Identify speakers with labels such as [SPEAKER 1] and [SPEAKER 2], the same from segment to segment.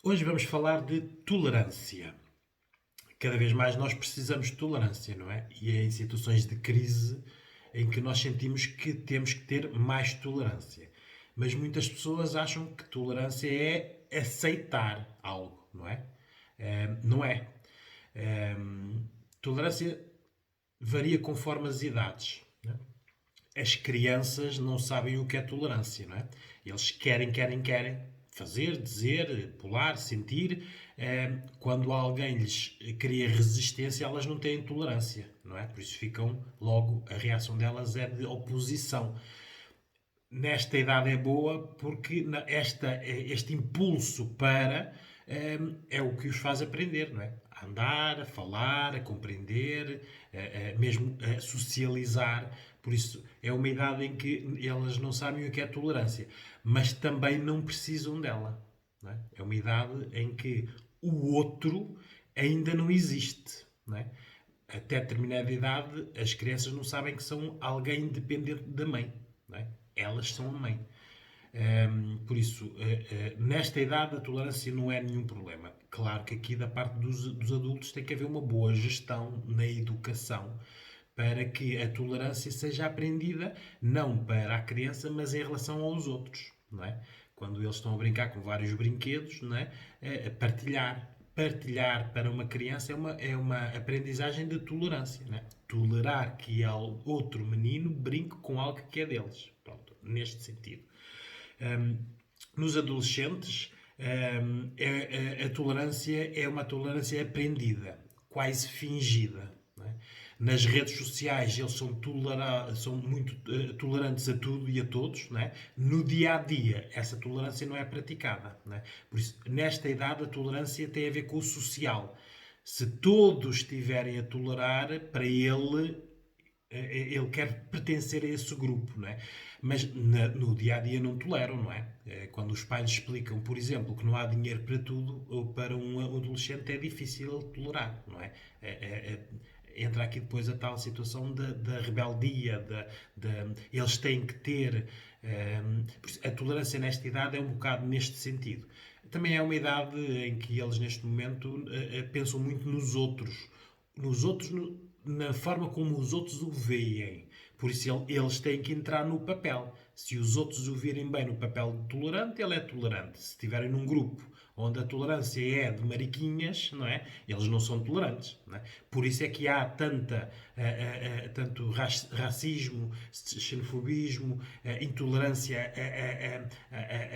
[SPEAKER 1] Hoje vamos falar de tolerância. Cada vez mais nós precisamos de tolerância, não é? E é em situações de crise em que nós sentimos que temos que ter mais tolerância. Mas muitas pessoas acham que tolerância é aceitar algo, não é? Não é. Tolerância varia conforme as idades. Não é? As crianças não sabem o que é tolerância, não é? Eles querem fazer, dizer, pular, sentir. Quando alguém lhes cria resistência, elas não têm tolerância, não é? Por isso ficam logo, a reação delas é de oposição. Nesta idade é boa porque este impulso para é o que os faz aprender, não é? A andar, a falar, a compreender, mesmo a socializar. Por isso é uma idade em que elas não sabem o que é tolerância, mas também não precisam dela. Não é? É uma idade em que o outro ainda não existe. Não é? Até determinada idade, as crianças não sabem que são alguém dependente da mãe. Não é? Elas são a mãe. Por isso, nesta idade, a tolerância não é nenhum problema. Claro que aqui, da parte dos adultos, tem que haver uma boa gestão na educação para que a tolerância seja aprendida, não para a criança, mas em relação aos outros. Não é? Quando eles estão a brincar com vários brinquedos, não é? Partilhar. Partilhar para uma criança é uma aprendizagem de tolerância. Não é? Tolerar que outro menino brinque com algo que é deles. Pronto, neste sentido. Nos adolescentes, a tolerância é uma tolerância aprendida, quase fingida. Não é? Nas redes sociais, eles são muito tolerantes a tudo e a todos. Não é? No dia a dia, essa tolerância não é praticada. Não é? Por isso, nesta idade, a tolerância tem a ver com o social. Se todos estiverem a tolerar, para ele quer pertencer a esse grupo, não é? Mas no dia a dia não toleram, não é? Quando os pais explicam, por exemplo, que não há dinheiro para tudo, ou para um adolescente é difícil tolerar, não é? Entra aqui depois a tal situação da rebeldia, eles têm que ter. A tolerância nesta idade é um bocado neste sentido. Também é uma idade em que eles, neste momento, pensam muito nos outros. Nos outros, na forma como os outros o veem. Por isso eles têm que entrar no papel. Se os outros o virem bem no papel de tolerante, ele é tolerante. Se estiverem num grupo onde a tolerância é de mariquinhas, não é? Eles não são tolerantes. Não é? Por isso é que há tanto racismo, xenofobismo, intolerância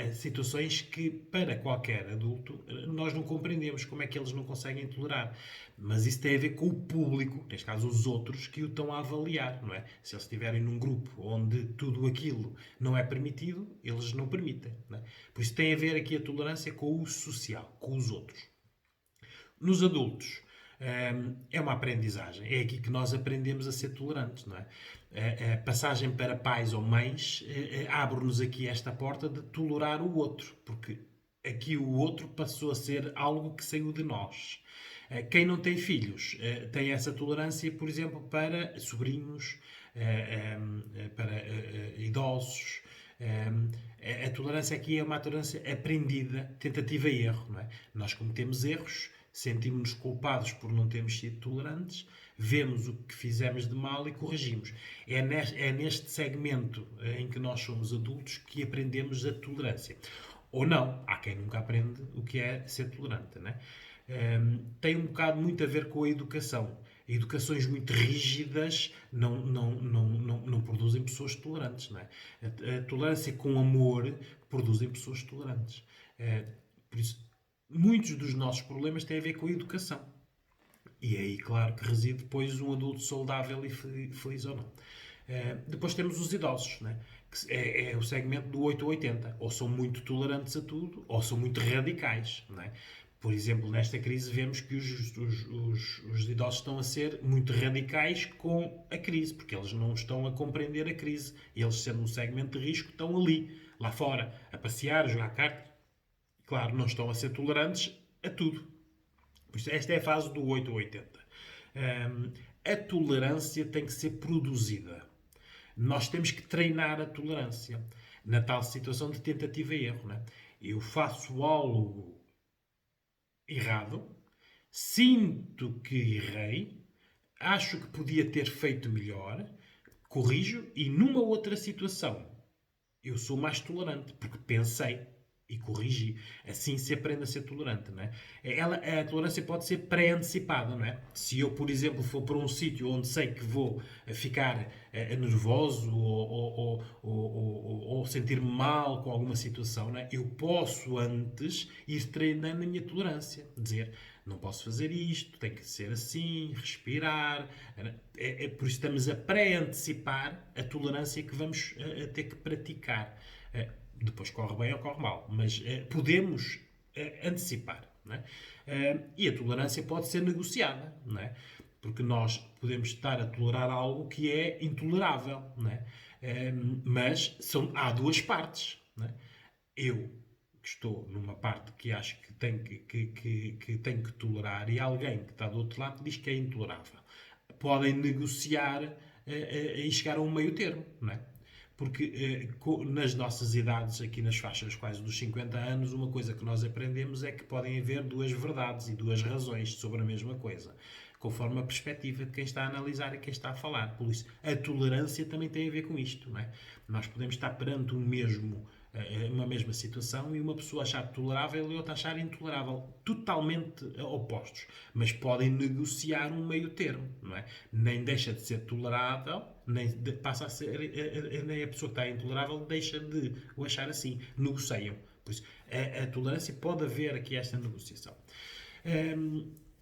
[SPEAKER 1] a situações que, para qualquer adulto, nós não compreendemos como é que eles não conseguem tolerar. Mas isso tem a ver com o público, neste caso os outros, que o estão a avaliar, não é? Se eles estiverem num grupo onde tudo aquilo não é permitido, eles não permitem. Não é? Por isso tem a ver aqui a tolerância com o social, com os outros. Nos adultos, é uma aprendizagem. É aqui que nós aprendemos a ser tolerantes, não é? A passagem para pais ou mães abre-nos aqui esta porta de tolerar o outro, porque aqui o outro passou a ser algo que saiu de nós. Quem não tem filhos tem essa tolerância, por exemplo, para sobrinhos, para idosos. A tolerância aqui é uma tolerância aprendida, tentativa e erro. Não é? Nós cometemos erros, sentimos-nos culpados por não termos sido tolerantes, vemos o que fizemos de mal e corrigimos. É neste segmento em que nós somos adultos que aprendemos a tolerância. Ou não, há quem nunca aprende o que é ser tolerante. Não é? Tem um bocado muito a ver com a educação. Educações muito rígidas não produzem pessoas tolerantes. Não é? A tolerância com amor produzem pessoas tolerantes. Por isso, muitos dos nossos problemas têm a ver com a educação. E é aí, claro, que reside depois um adulto saudável e feliz ou não. Depois temos os idosos, né? Que é o segmento do 8 a 80. Ou são muito tolerantes a tudo, ou são muito radicais. Né? Por exemplo, nesta crise vemos que os idosos estão a ser muito radicais com a crise, porque eles não estão a compreender a crise. Eles, sendo um segmento de risco, estão ali, lá fora, a passear, a jogar cartas. Claro, não estão a ser tolerantes a tudo. Por isso, esta é a fase do 8 a 80. A tolerância tem que ser produzida. Nós temos que treinar a tolerância na tal situação de tentativa e erro. Não é? Eu faço algo errado, sinto que errei, acho que podia ter feito melhor, corrijo e numa outra situação eu sou mais tolerante, porque pensei e corrigi. Assim se aprende a ser tolerante, não é? A tolerância pode ser pré-antecipada, não é? Se eu, por exemplo, for para um sítio onde sei que vou ficar nervoso ou sentir-me mal com alguma situação, não é? Eu posso antes ir treinando a minha tolerância. Dizer, não posso fazer isto, tem que ser assim, respirar. Por isso estamos a pré-antecipar a tolerância que vamos ter que praticar. Depois corre bem ou corre mal, mas podemos antecipar. Não é? E a tolerância pode ser negociada, não é? Porque nós podemos estar a tolerar algo que é intolerável, não é? Mas há duas partes. Não é? Eu que estou numa parte que acho que tenho que tolerar e alguém que está do outro lado diz que é intolerável. Podem negociar e chegar a um meio termo, não é? Porque nas nossas idades, aqui nas faixas quase dos 50 anos, uma coisa que nós aprendemos é que podem haver duas verdades e duas razões sobre a mesma coisa, conforme a perspectiva de quem está a analisar e quem está a falar. Por isso, a tolerância também tem a ver com isto, não é? Nós podemos estar perante uma mesma situação e uma pessoa achar tolerável e outra achar intolerável. Totalmente opostos. Mas podem negociar um meio termo, não é? Nem deixa de ser tolerável, passa a ser. Nem a pessoa que está intolerável deixa de o achar assim. Negociam. Por isso, a tolerância pode haver aqui esta negociação.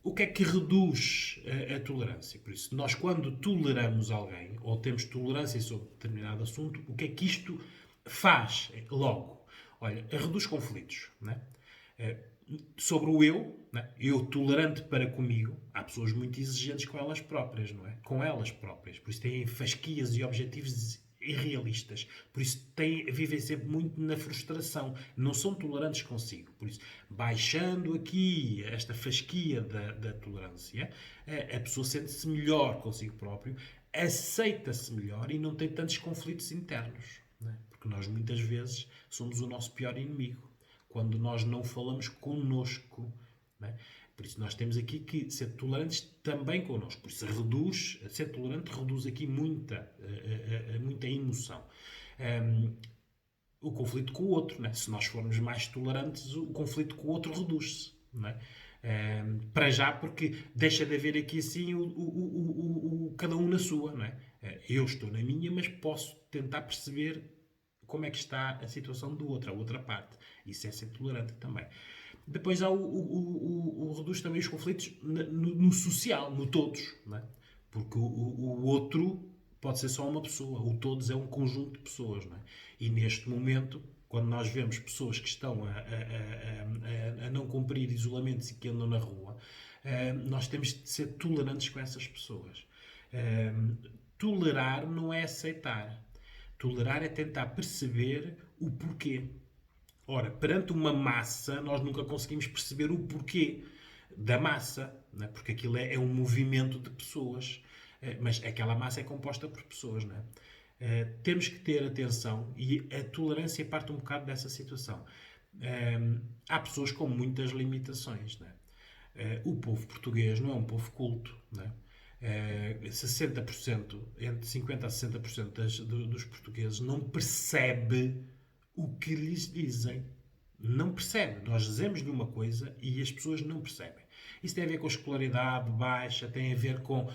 [SPEAKER 1] O que é que reduz a tolerância? Por isso, nós quando toleramos alguém ou temos tolerância sobre determinado assunto, o que é que isto faz logo? Olha, reduz conflitos. Né? Sobre o eu, né? Eu tolerante para comigo, há pessoas muito exigentes com elas próprias, não é? Com elas próprias. Por isso têm fasquias e objetivos irrealistas. Por isso vivem sempre muito na frustração. Não são tolerantes consigo. Por isso, baixando aqui esta fasquia da tolerância, a pessoa sente-se melhor consigo próprio, aceita-se melhor e não tem tantos conflitos internos. Não é? Porque nós muitas vezes somos o nosso pior inimigo. Quando nós não falamos connosco. Não é? Por isso nós temos aqui que ser tolerantes também connosco. Por isso ser tolerante reduz aqui muita emoção. O conflito com o outro. Né? Se nós formos mais tolerantes, o conflito com o outro reduz-se. Não é? Para já, porque deixa de haver aqui assim cada um na sua. Não é? Eu estou na minha, mas posso tentar perceber como é que está a situação do outro, a outra parte. Isso é ser tolerante também. Depois há reduz também os conflitos no social, no todos. Não é? Porque o outro pode ser só uma pessoa. O todos é um conjunto de pessoas. Não é? E neste momento, quando nós vemos pessoas que estão a não cumprir isolamentos e que andam na rua, nós temos de ser tolerantes com essas pessoas. Tolerar não é aceitar. Tolerar é tentar perceber o porquê. Ora, perante uma massa, nós nunca conseguimos perceber o porquê da massa, não é? Porque aquilo é um movimento de pessoas. Mas aquela massa é composta por pessoas, não é? Temos que ter atenção e a tolerância parte um bocado dessa situação. Há pessoas com muitas limitações, não é? O povo português não é um povo culto, não é? 60%, entre 50% a 60% dos portugueses não percebe o que lhes dizem. Não percebe. Nós dizemos-lhe uma coisa e as pessoas não percebem. Isso tem a ver com a escolaridade baixa, tem a ver com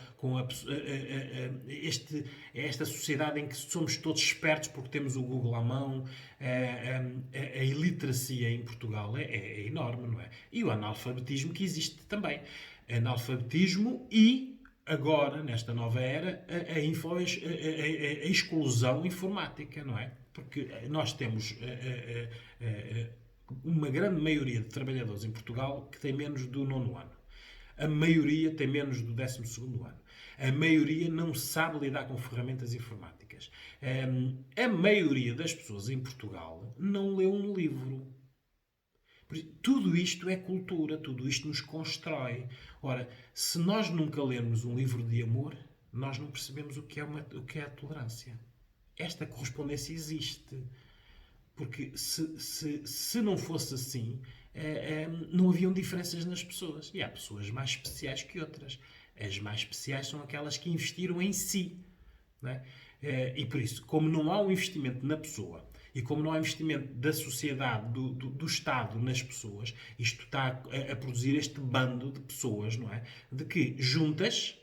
[SPEAKER 1] esta sociedade em que somos todos espertos porque temos o Google à mão. A iliteracia em Portugal é enorme, não é? E o analfabetismo que existe também. Analfabetismo e agora, nesta nova era, a exclusão informática, não é? Porque nós temos uma grande maioria de trabalhadores em Portugal que tem menos do 9º ano. A maioria tem menos do 12º ano. A maioria não sabe lidar com ferramentas informáticas. A maioria das pessoas em Portugal não lê um livro. Tudo isto é cultura, tudo isto nos constrói. Ora, se nós nunca lermos um livro de amor, nós não percebemos o que é a tolerância. Esta correspondência existe. Porque se não fosse assim, não haviam diferenças nas pessoas. E há pessoas mais especiais que outras. As mais especiais são aquelas que investiram em si. Não é? E por isso, como não há um investimento na pessoa e como não há investimento da sociedade, do Estado nas pessoas, isto está a produzir este bando de pessoas, não é? De que juntas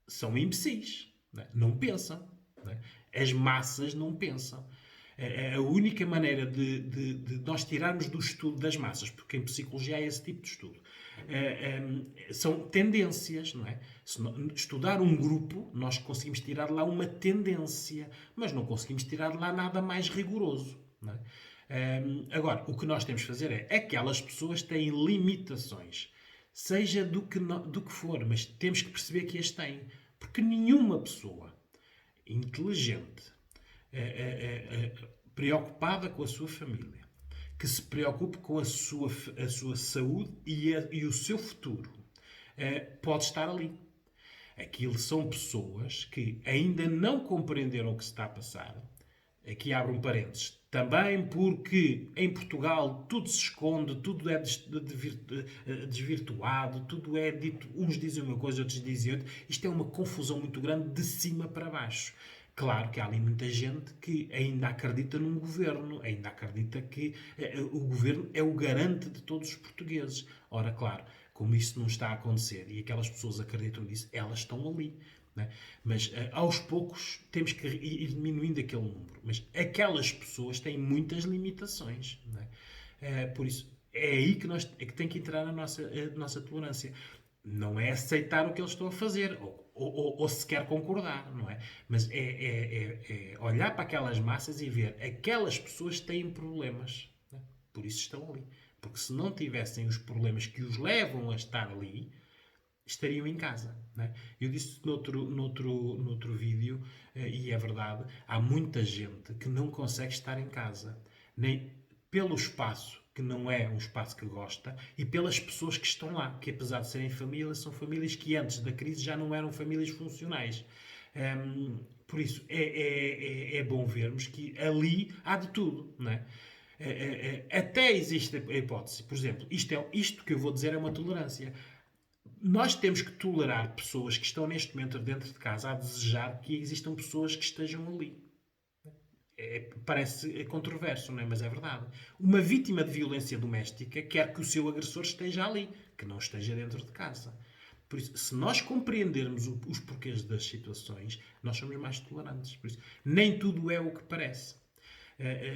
[SPEAKER 1] são imbecis, não pensam. Não é? As massas não pensam. A única maneira de nós tirarmos do estudo das massas, porque em psicologia há esse tipo de estudo, são tendências, não é? Se estudar um grupo, nós conseguimos tirar lá uma tendência, mas não conseguimos tirar lá nada mais rigoroso. Não é? Agora, o que nós temos de fazer é aquelas pessoas têm limitações, seja do que for, mas temos que perceber que as têm. Porque nenhuma pessoa inteligente, preocupada com a sua família, que se preocupe com a sua saúde e o seu futuro, pode estar ali. Aquilo são pessoas que ainda não compreenderam o que se está a passar. Aqui abro um parênteses. Também porque em Portugal tudo se esconde, tudo é desvirtuado, tudo é dito. Uns dizem uma coisa, outros dizem outra. Isto é uma confusão muito grande de cima para baixo. Claro que há ali muita gente que ainda acredita num governo, ainda acredita que o governo é o garante de todos os portugueses. Ora, claro, como isso não está a acontecer e aquelas pessoas acreditam nisso, elas estão ali. Né? Mas aos poucos temos que ir diminuindo aquele número. Mas aquelas pessoas têm muitas limitações. Né? Por isso, é aí que que tem que entrar a nossa tolerância. Não é aceitar o que eles estão a fazer, ou sequer concordar, não é? Mas é olhar para aquelas massas e ver aquelas pessoas têm problemas. Né? Por isso estão ali. Porque se não tivessem os problemas que os levam a estar ali, estariam em casa. Né? Eu disse noutro vídeo, e é verdade, há muita gente que não consegue estar em casa. Nem pelo espaço, que não é um espaço que gosta, e pelas pessoas que estão lá, que apesar de serem famílias, são famílias que antes da crise já não eram famílias funcionais. Por isso, é bom vermos que ali há de tudo. Não é? Até existe a hipótese, por exemplo, isto que eu vou dizer é uma tolerância. Nós temos que tolerar pessoas que estão neste momento dentro de casa a desejar que existam pessoas que estejam ali. Parece controverso, não é? Mas é verdade. Uma vítima de violência doméstica quer que o seu agressor esteja ali, que não esteja dentro de casa. Por isso, se nós compreendermos os porquês das situações, nós somos mais tolerantes. Por isso, nem tudo é o que parece.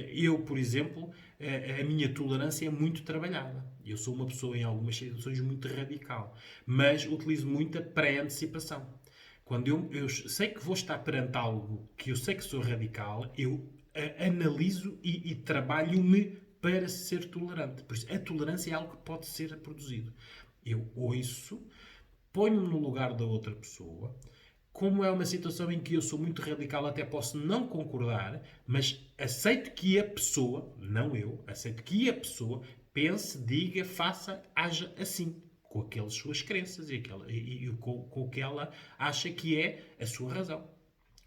[SPEAKER 1] Eu, por exemplo, a minha tolerância é muito trabalhada. Eu sou uma pessoa, em algumas situações, muito radical. Mas utilizo muita pré-antecipação. Quando eu sei que vou estar perante algo que eu sei que sou radical, eu analiso e trabalho-me para ser tolerante. Por isso, a tolerância é algo que pode ser produzido. Eu ouço, ponho-me no lugar da outra pessoa. Como é uma situação em que eu sou muito radical, até posso não concordar, mas aceito que a pessoa, não eu, aceito que a pessoa pense, diga, faça, haja assim, com aquelas suas crenças e com o que ela acha que é a sua razão.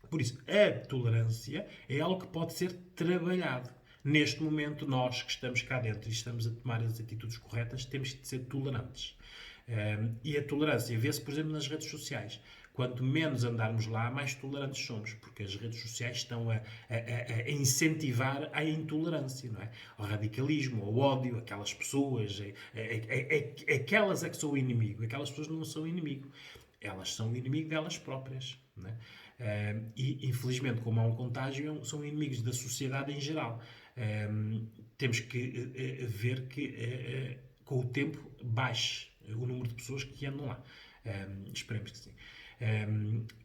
[SPEAKER 1] Por isso, a tolerância é algo que pode ser trabalhado. Neste momento, nós que estamos cá dentro e estamos a tomar as atitudes corretas, temos de ser tolerantes. E a tolerância vê-se, por exemplo, nas redes sociais. Quanto menos andarmos lá, mais tolerantes somos, porque as redes sociais estão a incentivar a intolerância, não é? Ao radicalismo, ao ódio, aquelas pessoas, aquelas é que são o inimigo, aquelas pessoas não são o inimigo, elas são o inimigo delas próprias, não é? E infelizmente, como há um contágio, são inimigos da sociedade em geral. Temos que ver que com o tempo baixe o número de pessoas que andam lá. Esperemos que sim.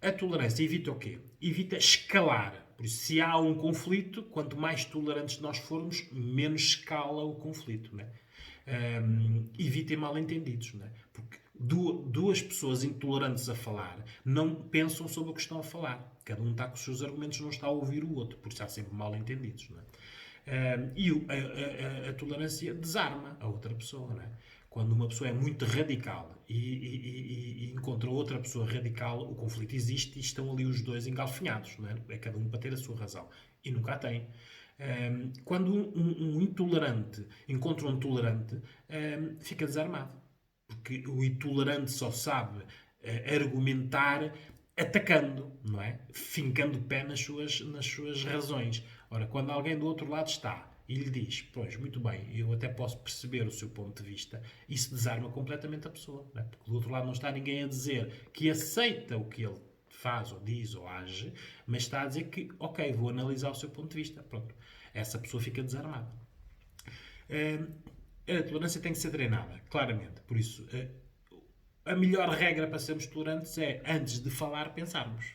[SPEAKER 1] A tolerância evita o quê? Evita escalar. Por isso, se há um conflito, quanto mais tolerantes nós formos, menos escala o conflito. Né? Evitem mal-entendidos. Né? Porque duas pessoas intolerantes a falar não pensam sobre o que estão a falar. Cada um está com os seus argumentos, não está a ouvir o outro. Por isso há sempre mal-entendidos. Não é? E a tolerância desarma a outra pessoa. Não é? Quando uma pessoa é muito radical e encontra outra pessoa radical, o conflito existe e estão ali os dois engalfinhados. Não é? É cada um para ter a sua razão. E nunca a tem. Quando um intolerante encontra um tolerante, fica desarmado. Porque o intolerante só sabe argumentar atacando, não é? Fincando o pé nas suas razões. Ora, quando alguém do outro lado está e lhe diz, pois, muito bem, eu até posso perceber o seu ponto de vista, isso desarma completamente a pessoa. Não é? Porque do outro lado não está ninguém a dizer que aceita o que ele faz, ou diz, ou age, mas está a dizer que, ok, vou analisar o seu ponto de vista. Pronto. Essa pessoa fica desarmada. A tolerância tem que ser treinada, claramente. Por isso, a melhor regra para sermos tolerantes é, antes de falar, pensarmos.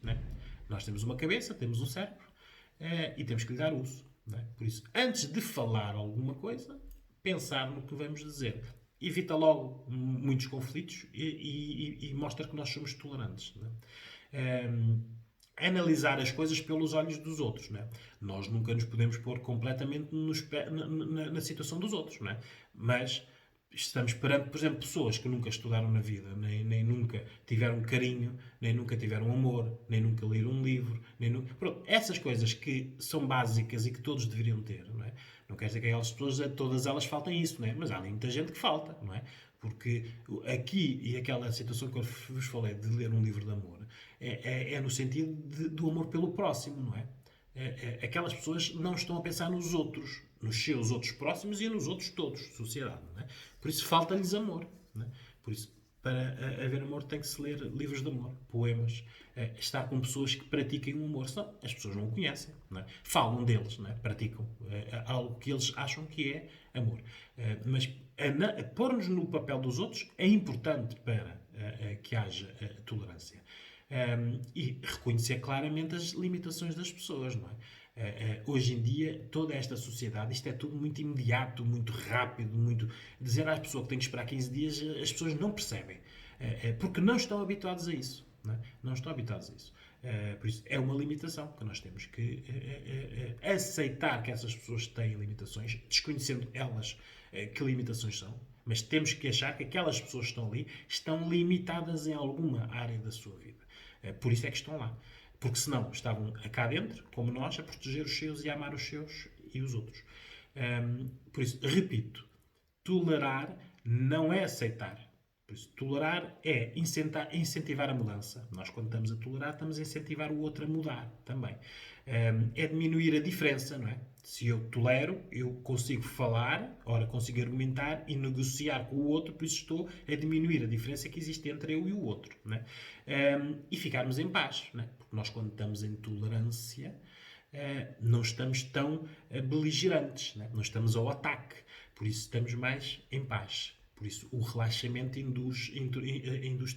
[SPEAKER 1] Né? Nós temos uma cabeça, temos um cérebro e temos que lhe dar uso. Né? Por isso, antes de falar alguma coisa, pensar no que vamos dizer. Evita logo muitos conflitos e mostra que nós somos tolerantes. Né? Analisar as coisas pelos olhos dos outros. Né? Nós nunca nos podemos pôr completamente na situação dos outros. Né? Mas estamos perante, por exemplo, pessoas que nunca estudaram na vida, nem nunca tiveram carinho, nem nunca tiveram amor, nem nunca leram um livro, Pronto, essas coisas que são básicas e que todos deveriam ter, não é? Não quer dizer que aquelas pessoas, todas elas faltem isso, não é? Mas há ali muita gente que falta, não é? Porque aqui, e aquela situação que eu vos falei de ler um livro de amor, é no sentido do amor pelo próximo, não é? Aquelas pessoas não estão a pensar nos outros, nos seus outros próximos e nos outros todos, sociedade. Não é? Por isso falta-lhes amor. Não é? Por isso, para haver amor, tem que se ler livros de amor, poemas, estar com pessoas que pratiquem o amor. Senão, as pessoas não o conhecem. Não é? Falam deles, não é? Praticam algo que eles acham que é amor. Mas pôr-nos no papel dos outros é importante para que haja tolerância. E reconhecer claramente as limitações das pessoas, não é? Hoje em dia, toda esta sociedade, isto é tudo muito imediato, muito rápido, muito... Dizer às pessoas que têm que esperar 15 dias, as pessoas não percebem. Porque não estão habituadas a isso. Não é? Não estão habituados a isso. Por isso, é uma limitação que nós temos que aceitar que essas pessoas têm limitações, desconhecendo elas que limitações são, mas temos que achar que aquelas pessoas que estão ali estão limitadas em alguma área da sua vida. Por isso é que estão lá. Porque senão estavam cá dentro, como nós, a proteger os seus e a amar os seus e os outros. Por isso, repito, tolerar não é aceitar. Por isso, tolerar é incentivar a mudança. Nós, quando estamos a tolerar, estamos a incentivar o outro a mudar também. É diminuir a diferença, não é? Se eu tolero, eu consigo falar, ora, consigo argumentar e negociar com o outro, por isso estou a diminuir a diferença que existe entre eu e o outro. Não é? E ficarmos em paz. Não é? Porque nós, quando estamos em tolerância, não estamos tão beligerantes, não estamos ao ataque. Por isso, estamos mais em paz. Por isso, o relaxamento induz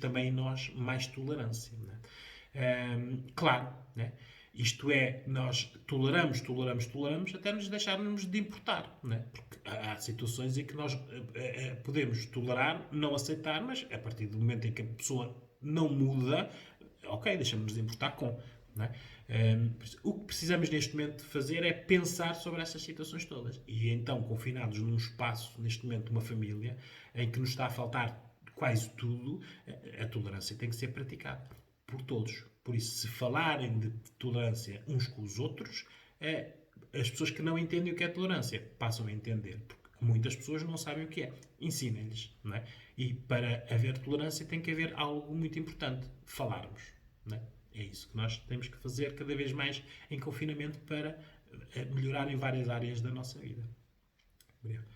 [SPEAKER 1] também em nós mais tolerância. Não é? Claro, né? Isto é, nós toleramos até nos deixarmos de importar. Né? Porque há situações em que nós podemos tolerar, não aceitar, mas a partir do momento em que a pessoa não muda, ok, deixamos de importar com. Né? O que precisamos neste momento fazer é pensar sobre essas situações todas. E então, confinados num espaço, neste momento, uma família, em que nos está a faltar quase tudo, a tolerância tem que ser praticada por todos. Por isso, se falarem de tolerância uns com os outros, as pessoas que não entendem o que é tolerância passam a entender. Porque muitas pessoas não sabem o que é. Ensinem-lhes. Não é? E para haver tolerância tem que haver algo muito importante. Falarmos. Não é? É isso que nós temos que fazer cada vez mais em confinamento para melhorar em várias áreas da nossa vida. Obrigado.